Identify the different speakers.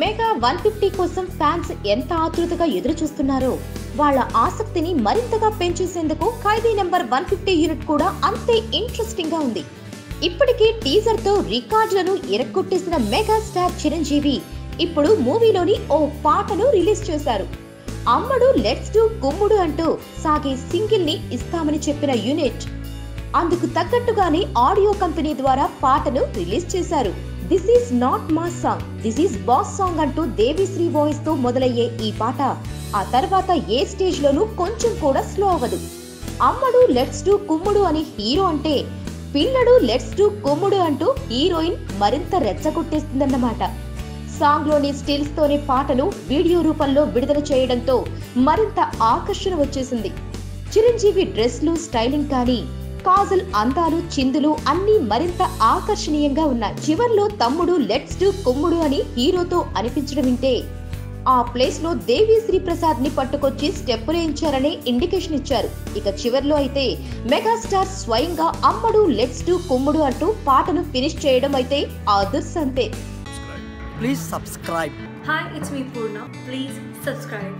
Speaker 1: Mega 150 కోసం fans ఎంత ఆతృతగా ఎదురు చూస్తున్నారో వాళ్ళ ఆసక్తిని మరింతగా పెంచేసేందుకు ఖైదీ నెంబర్ 150 యూనిట్ కూడా అంతే ఇంట్రెస్టింగ్ గా ఉంది. ఇప్పటికే టీజర్ తో రికార్డులను ఎరగొట్టేసిన మెగా స్టార్ చిరంజీవి ఇప్పుడు మూవీలోని ఓ పాటను రిలీజ్ చేశారు. అమ్మడు లెట్స్ డూ కుమ్ముడు అంటూ సాగే సింగిల్ ని ఇస్తామని చెప్పిన యూనిట్ అందుకు తగ్గట్టుగానే ఆడియో కంపెనీ ద్వారా పాటను రిలీజ్ చేశారు. దిస్ ఈస్ నాట్ మా song, this is boss song అంటూ దేవిశ్రీ వాయిస్ తో మొదలయ్యే ఈ పాట ఆ తర్వాత ఏ స్టేజ్ లోనూ కొంచెం కూడా స్లో అవ్వదు. అమ్మడు లెట్స్ డూ కుమ్ముడు అని హీరో అంటే, పిల్లడు లెట్స్ డూ కుమ్ముడు అంటూ హీరోయిన్ మరింత రెచ్చగొట్టేస్తుందన్నమాట. సాంగ్ లోని స్టిల్స్ తోనే పాటను వీడియో రూపంలో విడుదల చేయడంతో మరింత ఆకర్షణ వచ్చేసింది. చిరంజీవి డ్రెస్లు, స్టైలింగ్ కానీ, కాజల్ అందాలు, చిందులు అన్నీ మరింత ఆకర్షణీయంగా ఉన్నాయి. చివర్లో తమ్ముడు లెట్స్ డూ కుమ్ముడు అని హీరోతో అనిపించడం వింటే ఆ ప్లేస్ లో దేవిశ్రీ ప్రసాద్ ని పట్టుకొచ్చి స్టెప్ వేయించారనే ఇండికేషన్ ఇచ్చారు. ఇక చివర్లో అయితే మెగాస్టార్ స్వయంగా అమ్మడు లెట్స్ డూ కుమ్ముడు అంటూ పాటను ఫినిష్ చేయడం అయితే అదుర్సంతే.
Speaker 2: Please subscribe.
Speaker 3: Hi, it's me Purna. Please subscribe.